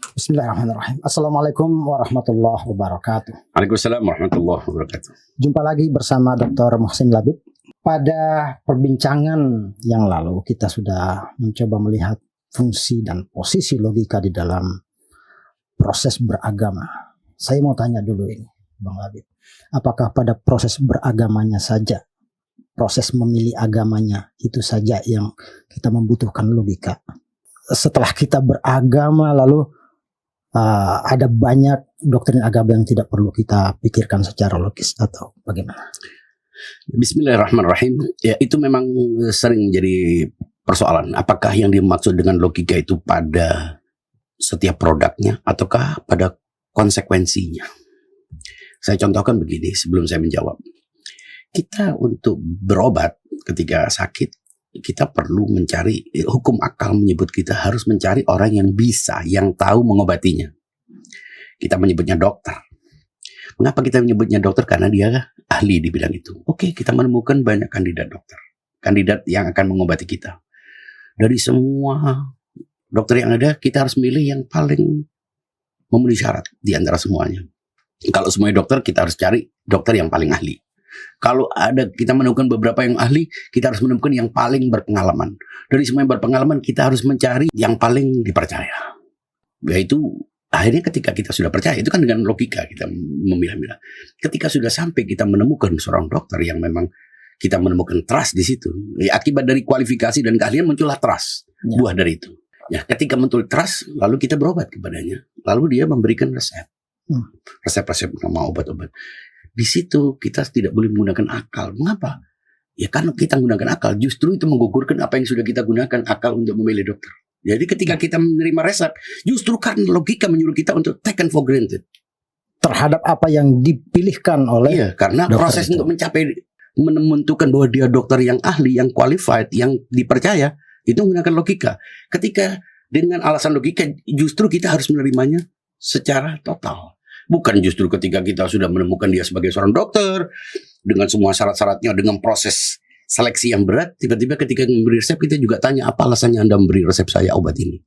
Bismillahirrahmanirrahim. Assalamualaikum warahmatullahi wabarakatuh. Waalaikumsalam warahmatullahi wabarakatuh. Jumpa lagi bersama Dr. Muhsin Labib. Pada perbincangan yang lalu kita sudah mencoba melihat fungsi dan posisi logika di dalam proses beragama. Saya mau tanya dulu ini, Bang Labib. Apakah pada proses beragamanya saja, proses memilih agamanya itu saja yang kita membutuhkan logika? Setelah kita beragama lalu ada banyak doktrin agama yang tidak perlu kita pikirkan secara logis atau bagaimana? Bismillahirrahmanirrahim. Ya, itu memang sering menjadi persoalan. Apakah yang dimaksud dengan logika itu pada setiap produknya ataukah pada konsekuensinya? Saya contohkan begini sebelum saya menjawab. Kita untuk berobat ketika sakit, kita perlu mencari, hukum akal menyebut kita harus mencari orang yang bisa, yang tahu mengobatinya. Kita menyebutnya dokter. Mengapa kita menyebutnya dokter? Karena dia ahli di bidang itu. Oke, kita menemukan banyak kandidat dokter. Kandidat yang akan mengobati kita. Dari semua dokter yang ada, kita harus milih yang paling memenuhi syarat di antara semuanya. Kalau semuanya dokter, kita harus cari dokter yang paling ahli. Kalau ada kita menemukan beberapa yang ahli, kita harus menemukan yang paling berpengalaman. Dari semua yang berpengalaman, kita harus mencari yang paling dipercaya. Yaitu akhirnya ketika kita sudah percaya, itu kan dengan logika kita memilah-milah. Ketika sudah sampai kita menemukan seorang dokter yang memang kita menemukan trust di situ. Ya, akibat dari kualifikasi dan keahlian muncullah trust, buah dari itu. Ya, ketika muncul trust, lalu kita berobat kepadanya. Lalu dia memberikan resep. Resep-resep nama obat-obat. Di situ kita tidak boleh menggunakan akal. Mengapa? Ya karena kita menggunakan akal, justru itu menggugurkan apa yang sudah kita gunakan akal untuk memilih dokter. Jadi ketika kita menerima resep, justru karena logika menyuruh kita untuk taken for granted terhadap apa yang dipilihkan oleh karena proses itu. Untuk mencapai menentukan bahwa dia dokter yang ahli, yang qualified, yang dipercaya, itu menggunakan logika. Ketika dengan alasan logika, justru kita harus menerimanya secara total. Bukan justru ketika kita sudah menemukan dia sebagai seorang dokter, dengan semua syarat-syaratnya, dengan proses seleksi yang berat, tiba-tiba ketika memberi resep, kita juga tanya, apa alasannya Anda memberi resep saya obat ini?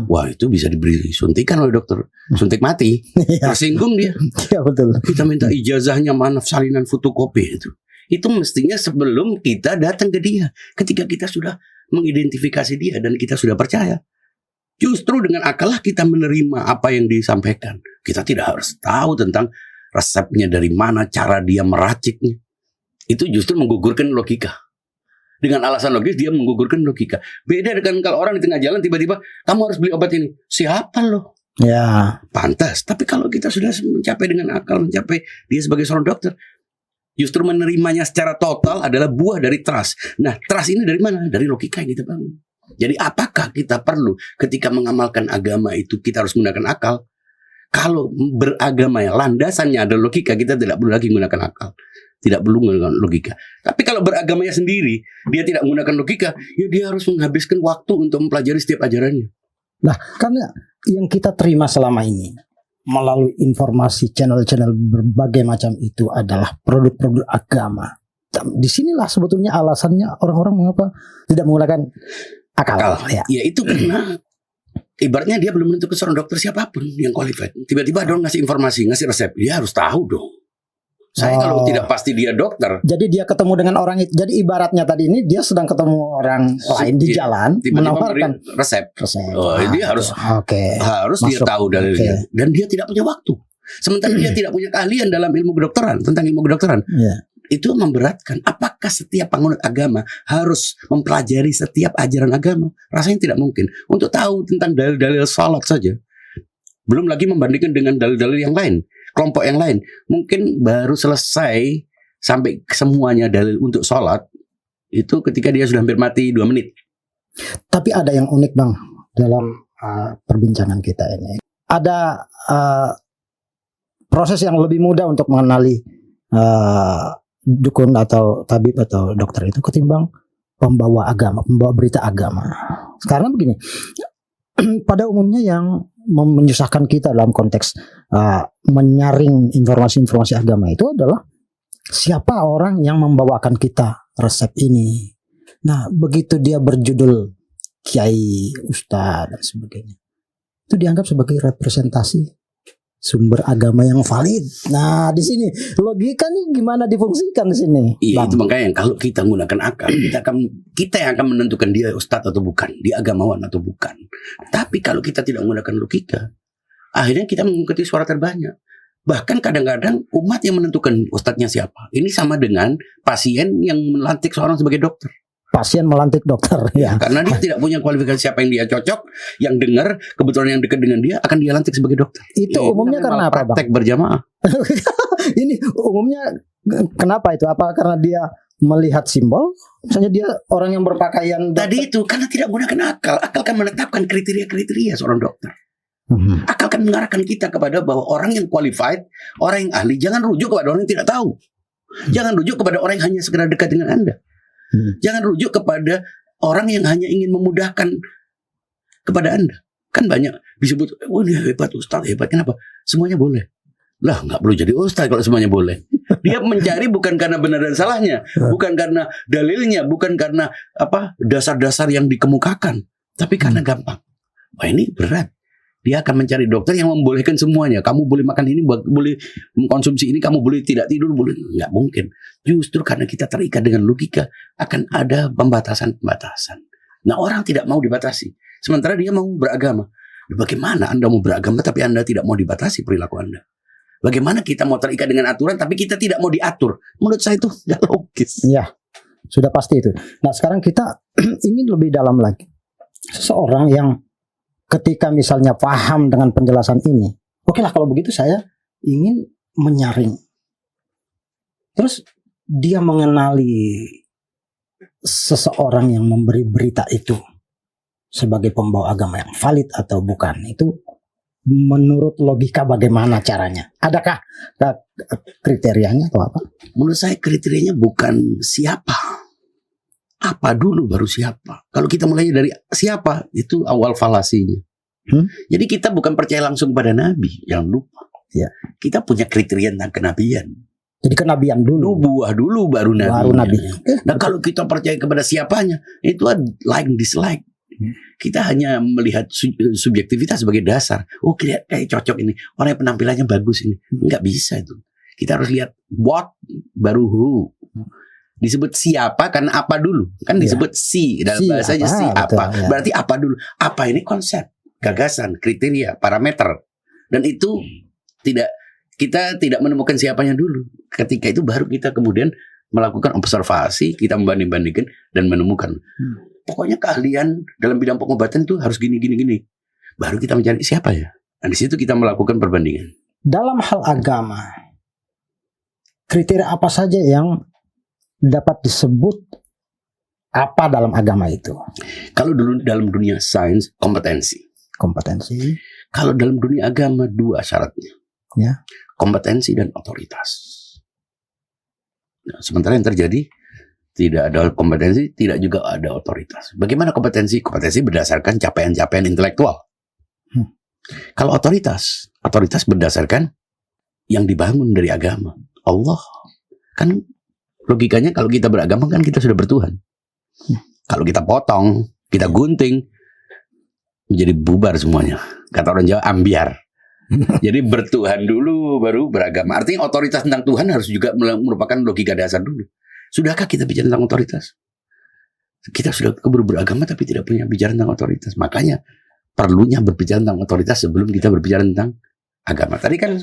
Wah, itu bisa diberi suntikan oleh dokter, suntik mati, tersinggung dia. Ya, betul. Kita minta ijazahnya, mana salinan fotokopi itu. Itu mestinya sebelum kita datang ke dia. Ketika kita sudah mengidentifikasi dia dan kita sudah percaya. Justru dengan akal lah kita menerima apa yang disampaikan. Kita tidak harus tahu tentang resepnya dari mana, cara dia meraciknya. Itu justru menggugurkan logika. Dengan alasan logis dia menggugurkan logika. Beda dengan kalau orang di tengah jalan tiba-tiba, kamu harus beli obat ini. Siapa lo? Ya. Pantas. Tapi kalau kita sudah mencapai dengan akal, mencapai dia sebagai seorang dokter, justru menerimanya secara total adalah buah dari trust. Nah, trust ini dari mana? Dari logika yang kita bangun. Jadi apakah kita perlu ketika mengamalkan agama itu kita harus menggunakan akal? Kalau beragama ya landasannya ada logika, kita tidak perlu lagi menggunakan akal. Tidak perlu menggunakan logika. Tapi kalau beragamanya sendiri, dia tidak menggunakan logika, ya dia harus menghabiskan waktu untuk mempelajari setiap ajarannya. Nah, karena yang kita terima selama ini melalui informasi channel-channel berbagai macam itu adalah produk-produk agama. Disinilah sebetulnya alasannya orang-orang mengapa tidak menggunakan akal. Ya itu karena ibaratnya dia belum menentukan seorang dokter siapapun yang qualified. Tiba-tiba dong ngasih informasi, ngasih resep. Dia harus tahu dong. Saya kalau tidak pasti dia dokter. Jadi dia ketemu dengan orang itu. Jadi ibaratnya tadi ini dia sedang ketemu orang lain di jalan, menawarkan resep. Oh, dia harus dia tahu dalilnya. Dan dia tidak punya waktu. Sementara dia tidak punya keahlian dalam ilmu kedokteran, tentang ilmu kedokteran. Itu memberatkan. Apakah setiap penganut agama harus mempelajari setiap ajaran agama? Rasanya tidak mungkin. Untuk tahu tentang dalil-dalil salat saja, belum lagi membandingkan dengan dalil-dalil yang lain, kelompok yang lain. Mungkin baru selesai sampai semuanya dalil untuk salat itu ketika dia sudah hampir mati 2 menit. Tapi ada yang unik Bang dalam perbincangan kita ini. Ada proses yang lebih mudah untuk mengenali dukun atau tabib atau dokter itu ketimbang pembawa agama, pembawa berita agama. Karena begini, pada umumnya yang menyusahkan kita dalam konteks menyaring informasi-informasi agama itu adalah siapa orang yang membawakan kita resep ini. Nah, begitu dia berjudul kiai, ustaz dan sebagainya, itu dianggap sebagai representasi sumber agama yang valid. Nah, di sini logika nih gimana difungsikan di sini? Iya, Bang? itu makanya kalau kita menggunakan akal, kita yang akan menentukan dia ustadz atau bukan, dia agamawan atau bukan. Tapi kalau kita tidak menggunakan logika, akhirnya kita mengikuti suara terbanyak. Bahkan kadang-kadang umat yang menentukan ustadznya siapa. Ini sama dengan pasien yang melantik seorang sebagai dokter. Pasien melantik dokter, ya. Karena dia tidak punya kualifikasi siapa yang dia cocok, yang dengar, kebetulan yang dekat dengan dia akan dia lantik sebagai dokter. Itu umumnya karena apa, Bang? Praktek berjamaah. Ini umumnya kenapa itu? Apa karena dia melihat simbol? Misalnya dia orang yang berpakaian dokter. Tadi itu karena tidak menggunakan akal. Akal kan menetapkan kriteria-kriteria seorang dokter. Akal kan mengarahkan kita kepada bahwa orang yang qualified, orang yang ahli, jangan rujuk kepada orang yang tidak tahu. Jangan rujuk kepada orang yang hanya sekedar dekat dengan Anda. Jangan rujuk kepada orang yang hanya ingin memudahkan kepada Anda. Kan banyak disebut, oh dia hebat, ustaz hebat. Kenapa? Semuanya boleh. Lah nggak perlu jadi ustaz kalau semuanya boleh. Dia mencari bukan karena benar dan salahnya, bukan karena dalilnya, bukan karena apa dasar-dasar yang dikemukakan, tapi karena gampang. Wah ini berat. Dia akan mencari dokter yang membolehkan semuanya. Kamu boleh makan ini, boleh mengkonsumsi ini, kamu boleh tidak tidur, boleh. Nggak mungkin. Justru karena kita terikat dengan logika, akan ada pembatasan-pembatasan. Nah orang tidak mau dibatasi. Sementara dia mau beragama. Bagaimana Anda mau beragama tapi Anda tidak mau dibatasi perilaku Anda? Bagaimana kita mau terikat dengan aturan tapi kita tidak mau diatur? Menurut saya itu nggak logis. Ya, sudah pasti itu. Nah sekarang kita ingin lebih dalam lagi. Seseorang yang ketika misalnya paham dengan penjelasan ini, oke lah kalau begitu saya ingin menyaring. Terus dia mengenali seseorang yang memberi berita itu sebagai pembawa agama yang valid atau bukan. Itu menurut logika bagaimana caranya? Adakah kriterianya atau apa? Menurut saya kriterianya bukan siapa. Apa dulu baru siapa. Kalau kita mulai dari siapa, itu awal falasinya. Jadi kita bukan percaya langsung pada Nabi. Jangan lupa. Ya. Kita punya kriteria tentang kenabian. Jadi kenabian dulu. Nubuah dulu baru Nabi. Baru Nabi. Nah kalau kita percaya kepada siapanya, itu like dislike. Kita hanya melihat subjektivitas sebagai dasar. Oh kayak cocok ini. Orang yang penampilannya bagus ini. Nggak bisa itu. Kita harus lihat what baru who. Disebut siapa karena apa dulu. Kan disebut si dalam bahasanya si apa. Betul, ya. Berarti apa dulu. Apa ini konsep, gagasan, kriteria, parameter. Dan itu kita tidak menemukan siapanya dulu. Ketika itu baru kita kemudian melakukan observasi, kita membanding-bandingkan dan menemukan. Pokoknya keahlian dalam bidang pengobatan itu harus gini. Baru kita mencari siapa ya. Dan di situ kita melakukan perbandingan. Dalam hal agama, kriteria apa saja yang dapat disebut apa dalam agama itu? Kalau dulu dalam dunia sains, kompetensi. Kalau dalam dunia agama, dua syaratnya. Ya. Kompetensi dan otoritas. Nah, sementara yang terjadi, tidak ada kompetensi, tidak juga ada otoritas. Bagaimana kompetensi? Kompetensi berdasarkan capaian-capaian intelektual. Kalau otoritas berdasarkan yang dibangun dari agama. Allah kan logikanya kalau kita beragama kan kita sudah bertuhan. Kalau kita potong, kita gunting, menjadi bubar semuanya. Kata orang Jawa ambiar. Jadi bertuhan dulu baru beragama. Artinya otoritas tentang Tuhan harus juga merupakan logika dasar dulu. Sudahkah kita bicara tentang otoritas? Kita sudah keburu beragama tapi tidak punya bicara tentang otoritas. Makanya perlunya berbicara tentang otoritas sebelum kita berbicara tentang agama. Tadi kan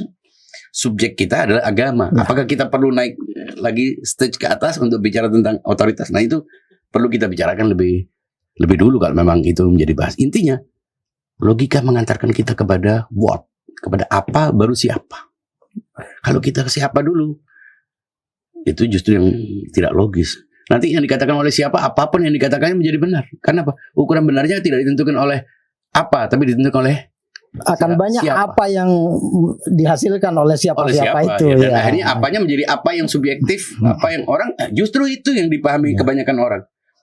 subjek kita adalah agama. Apakah kita perlu naik lagi stage ke atas untuk bicara tentang otoritas? Nah itu perlu kita bicarakan lebih dulu kalau memang itu menjadi bahas. Intinya logika mengantarkan kita kepada what, kepada apa baru siapa. Kalau kita ke siapa dulu, itu justru yang tidak logis. Nanti yang dikatakan oleh siapa, apapun yang dikatakannya menjadi benar. Karena apa? Ukuran benarnya tidak ditentukan oleh apa, tapi ditentukan oleh akan banyak siapa. Apa yang dihasilkan oleh siapa itu. Ya. Dan akhirnya apanya menjadi apa yang subjektif, apa yang orang, justru itu yang dipahami kebanyakan orang.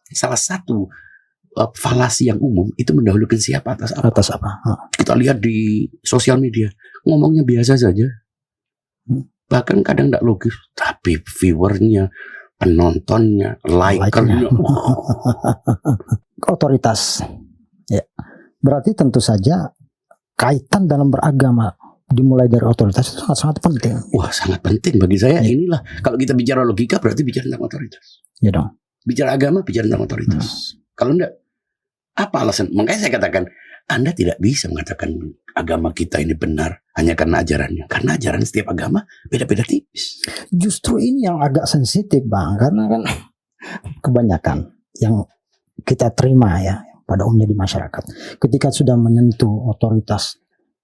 Salah satu falasi yang umum itu mendahulukan siapa atas apa. Kita lihat di sosial media ngomongnya biasa saja, bahkan kadang tidak logis, tapi viewernya, penontonnya, likernya, otoritas. Ya. Berarti tentu saja kaitan dalam beragama dimulai dari otoritas itu sangat-sangat penting. Wah, sangat penting bagi saya. Inilah kalau kita bicara logika berarti bicara tentang otoritas. Ya dong. Bicara agama bicara tentang otoritas. Kalau enggak, apa alasan? Makanya saya katakan, Anda tidak bisa mengatakan agama kita ini benar hanya karena ajarannya. Karena ajaran setiap agama beda-beda tipis. Justru ini yang agak sensitif, Bang, karena kan kebanyakan yang kita terima ya pada umumnya di masyarakat, ketika sudah menyentuh otoritas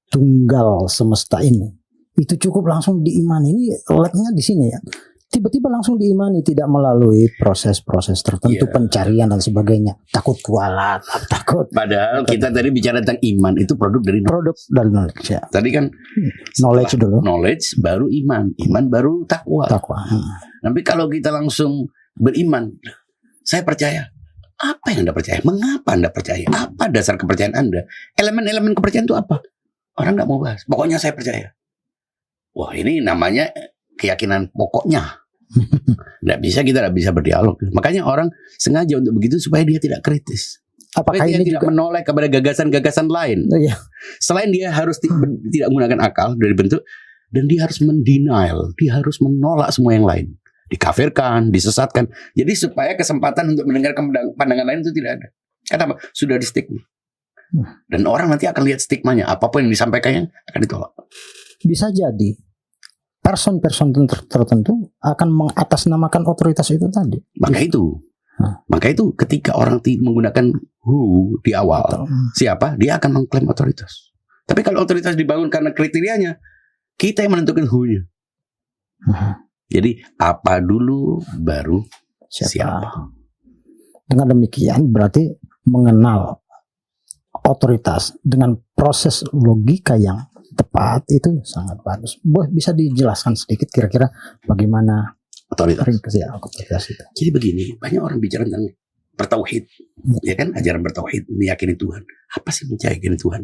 tunggal semesta ini, itu cukup langsung diimani. Ini letaknya di sini ya. Tiba-tiba langsung diimani, tidak melalui proses-proses tertentu, pencarian dan sebagainya. Takut kualat, takut. Padahal kita tadi bicara tentang iman, itu produk dari knowledge ya. Tadi kan knowledge dulu. Knowledge baru iman, iman baru takwa. Tapi kalau kita langsung beriman, saya percaya. Apa yang Anda percaya? Mengapa Anda percaya? Apa dasar kepercayaan Anda? Elemen-elemen kepercayaan itu apa? Orang nggak mau bahas. Pokoknya saya percaya. Wah, ini namanya keyakinan pokoknya. Kita tidak bisa berdialog. Makanya orang sengaja untuk begitu supaya dia tidak kritis. Apakah dia ini tidak juga menoleh kepada gagasan-gagasan lain. Iya. Selain dia harus tidak menggunakan akal dari bentuk, dan dia harus mendenial, dia harus menolak semua yang lain, dikafirkan, disesatkan. Jadi supaya kesempatan untuk mendengarkan pandangan lain itu tidak ada. Kenapa? Sudah di stigma. Dan orang nanti akan lihat stigmanya. Apapun yang disampaikannya akan ditolak. Bisa jadi person-person tertentu akan mengatasnamakan otoritas itu tadi. Maka itu ketika orang menggunakan who di awal, siapa, dia akan mengklaim otoritas. Tapi kalau otoritas dibangun karena kriterianya, kita yang menentukan who-nya. Jadi apa dulu baru siapa. Dengan demikian berarti mengenal otoritas dengan proses logika yang tepat itu sangat bagus. Bisa dijelaskan sedikit kira-kira bagaimana otoritas itu? Jadi begini, banyak orang bicara tentang bertauhid, ya kan, ajaran bertauhid, meyakini Tuhan. Apa sih meyakini Tuhan?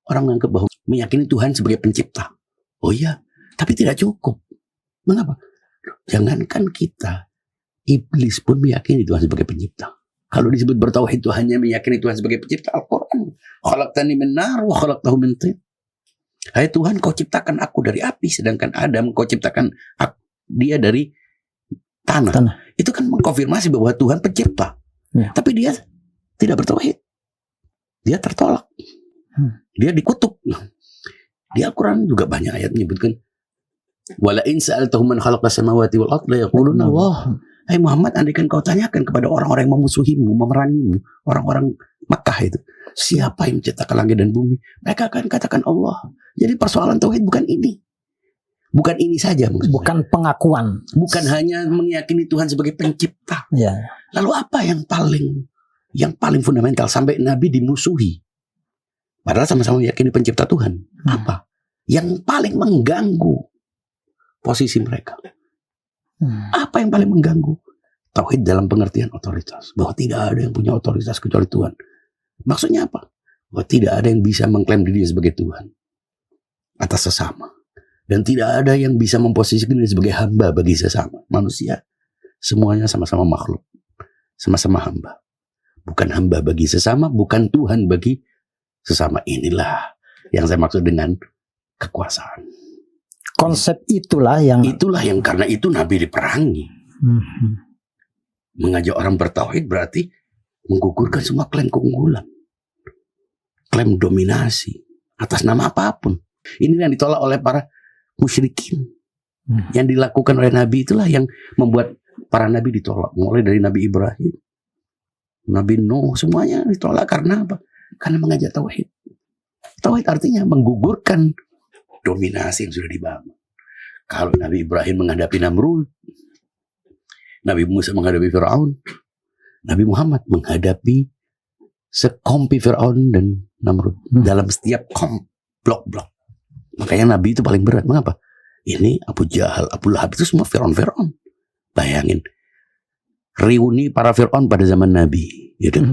Orang menganggap bahwa meyakini Tuhan sebagai pencipta. Oh iya, tapi tidak cukup. Mengapa? Jangankan kita, iblis pun meyakini Tuhan sebagai pencipta. Kalau disebut bertauhid itu hanya meyakini Tuhan sebagai pencipta, Al-Quran, khalaqtani min nar wa khalaqtahu min tin. Hai Tuhan, kau ciptakan aku dari api, sedangkan Adam kau ciptakan dia dari tanah. Itu kan mengkonfirmasi bahwa Tuhan pencipta. Tapi dia tidak bertauhid. Dia tertolak. Dia dikutuk. Di Al-Quran juga banyak ayat menyebutkan, wala in sa'altahum man khalaqas samawati wal arda yaquluna Allah. Hai Muhammad, andaikan kau tanyakan kepada orang-orang yang memusuhimu, memerangimu, orang-orang Makkah itu, siapa yang menciptakan langit dan bumi? Mereka akan katakan Allah. Jadi persoalan tauhid bukan ini. Bukan ini saja. Bukan pengakuan. Bukan hanya meyakini Tuhan sebagai pencipta. Ya. Lalu apa yang paling fundamental sampai Nabi dimusuhi? Padahal sama-sama meyakini pencipta Tuhan. Apa? Yang paling mengganggu posisi mereka. Apa yang paling mengganggu? Tauhid dalam pengertian otoritas. Bahwa tidak ada yang punya otoritas kecuali Tuhan. Maksudnya apa? Bahwa tidak ada yang bisa mengklaim dirinya sebagai Tuhan atas sesama. Dan tidak ada yang bisa memposisikan diri sebagai hamba bagi sesama. Manusia semuanya sama-sama makhluk. Sama-sama hamba. Bukan hamba bagi sesama, bukan Tuhan bagi sesama. Inilah yang saya maksud dengan kekuasaan. Konsep itulah yang karena itu Nabi diperangi. Mengajak orang bertauhid berarti menggugurkan semua klaim keunggulan, klaim dominasi atas nama apapun. Ini yang ditolak oleh para musyrikin. Yang dilakukan oleh Nabi itulah yang membuat para Nabi ditolak. Mulai dari Nabi Ibrahim, Nabi Nuh, semuanya ditolak karena apa? Karena mengajak tauhid. Tauhid artinya menggugurkan dominasi yang sudah dibangun. Kalau Nabi Ibrahim menghadapi Namrud, Nabi Musa menghadapi Fir'aun, Nabi Muhammad menghadapi sekompi Fir'aun dan Namrud dalam setiap blok-blok. Makanya Nabi itu paling berat. Mengapa? Ini Abu Jahal, Abu Lahab itu semua Fir'aun. Bayangin, reuni para Fir'aun pada zaman Nabi. Gitu.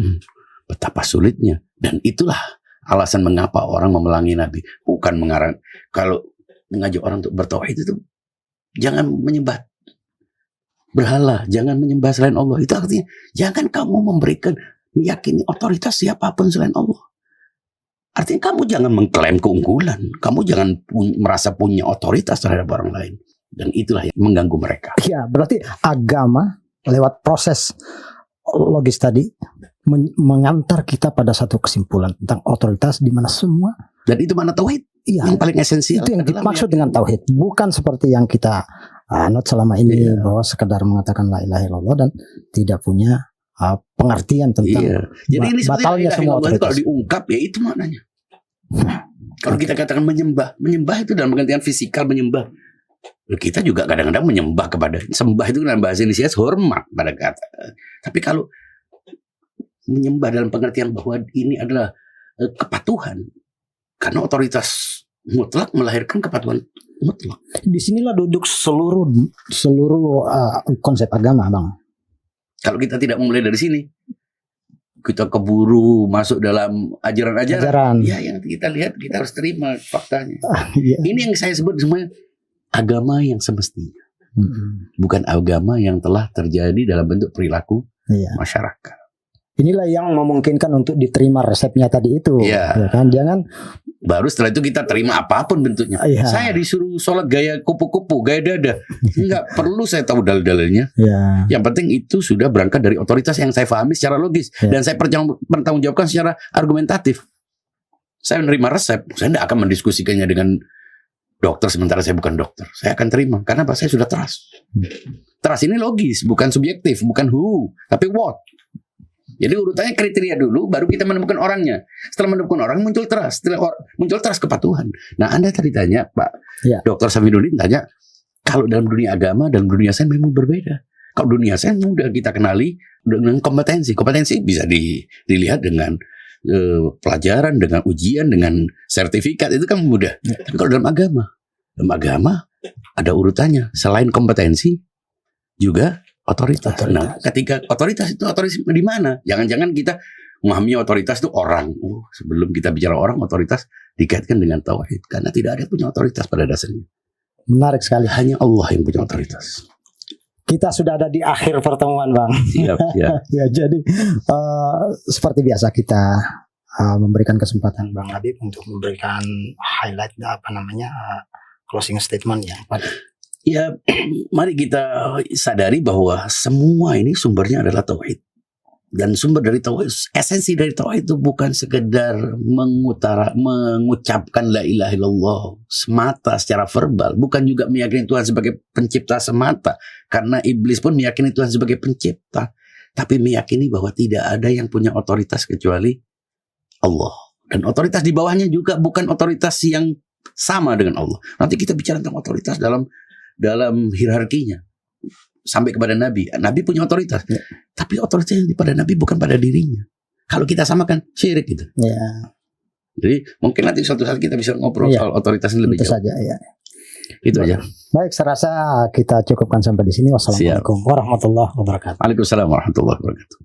Betapa sulitnya. Dan itulah alasan mengapa orang memelangi Nabi. Bukan mengarang. Kalau mengajak orang untuk bertauhid itu, jangan menyembah berhala, jangan menyembah selain Allah. Itu artinya jangan kamu meyakini otoritas siapapun selain Allah. Artinya kamu jangan mengklaim keunggulan. Kamu jangan merasa punya otoritas terhadap orang lain. Dan itulah yang mengganggu mereka. Ya, berarti agama lewat proses logis tadi mengantar kita pada satu kesimpulan tentang otoritas di mana semua. Dan itu mana tauhid? Iya, yang paling esensial. itu yang dimaksud dengan tauhid. Bukan seperti yang kita anut selama ini, bahwa sekedar mengatakan la ilaha illallah dan tidak punya pengertian tentang jadi ini batalnya semua otoritas. Kalau diungkap ya itu maknanya. Kalau kita katakan menyembah itu dalam pengertian fisikal menyembah. Kita juga kadang-kadang menyembah kepada, sembah itu dalam bahasa Indonesia hormat pada kata. Tapi kalau menyembah dalam pengertian bahwa ini adalah kepatuhan, karena otoritas mutlak melahirkan kepatuhan mutlak. Disinilah duduk seluruh konsep agama, Bang. Kalau kita tidak memulai dari sini, kita keburu masuk dalam ajaran-ajaran. Ya, yang kita lihat, kita harus terima faktanya. Ini yang saya sebut semuanya agama yang semestinya. Bukan agama yang telah terjadi dalam bentuk perilaku masyarakat. Inilah yang memungkinkan untuk diterima resepnya tadi itu. Ya kan? Jangan baru setelah itu kita terima apapun bentuknya. Saya disuruh sholat gaya kupu-kupu, gaya dada. Enggak perlu saya tahu dalil-dalilnya. Yang penting itu sudah berangkat dari otoritas yang saya pahami secara logis. Dan saya bertanggungjawabkan secara argumentatif. Saya menerima resep. Saya tidak akan mendiskusikannya dengan dokter sementara saya bukan dokter. Saya akan terima. Karena saya sudah trust. Trust ini logis, bukan subjektif, bukan who, tapi what. Jadi urutannya kriteria dulu, baru kita menemukan orangnya. Setelah menemukan orang, muncul trust. Muncul trust kepatuhan. Nah, Anda tadi tanya, Pak Dr. Samiduddin tanya, kalau dalam dunia agama, dalam dunia sains memang berbeda. Kalau dunia sains mudah kita kenali dengan kompetensi. Kompetensi bisa dilihat dengan pelajaran, dengan ujian, dengan sertifikat, itu kan mudah. Tapi kalau dalam agama ada urutannya. Selain kompetensi, juga otoritas. Nah, ketika otoritas itu otoritas di mana? Jangan-jangan kita memahami otoritas itu orang. Sebelum kita bicara orang, otoritas dikaitkan dengan tauhid. Karena tidak ada yang punya otoritas pada dasarnya. Menarik sekali. Hanya Allah yang punya otoritas. Kita sudah ada di akhir pertemuan, Bang. Siap. Ya, jadi seperti biasa kita memberikan kesempatan Bang Habib untuk memberikan highlight closing statement ya. Ya, mari kita sadari bahwa semua ini sumbernya adalah tauhid. Dan sumber dari tauhid, esensi dari tauhid itu bukan sekedar mengucapkan la ilaha illallah semata secara verbal, bukan juga meyakini Tuhan sebagai pencipta semata, karena iblis pun meyakini Tuhan sebagai pencipta, tapi meyakini bahwa tidak ada yang punya otoritas kecuali Allah. Dan otoritas di bawahnya juga bukan otoritas yang sama dengan Allah. Nanti kita bicara tentang otoritas dalam hierarkinya sampai kepada Nabi. Nabi punya otoritas, tapi otoritas yang pada Nabi bukan pada dirinya. Kalau kita samakan syirik gitu. Jadi mungkin nanti suatu saat kita bisa ngobrol soal otoritas ini lebih jauh. Saja, Itu aja. Baik, saya rasa kita cukupkan sampai di sini. Wassalamualaikum warahmatullahi wabarakatuh. Waalaikumsalam warahmatullahi wabarakatuh.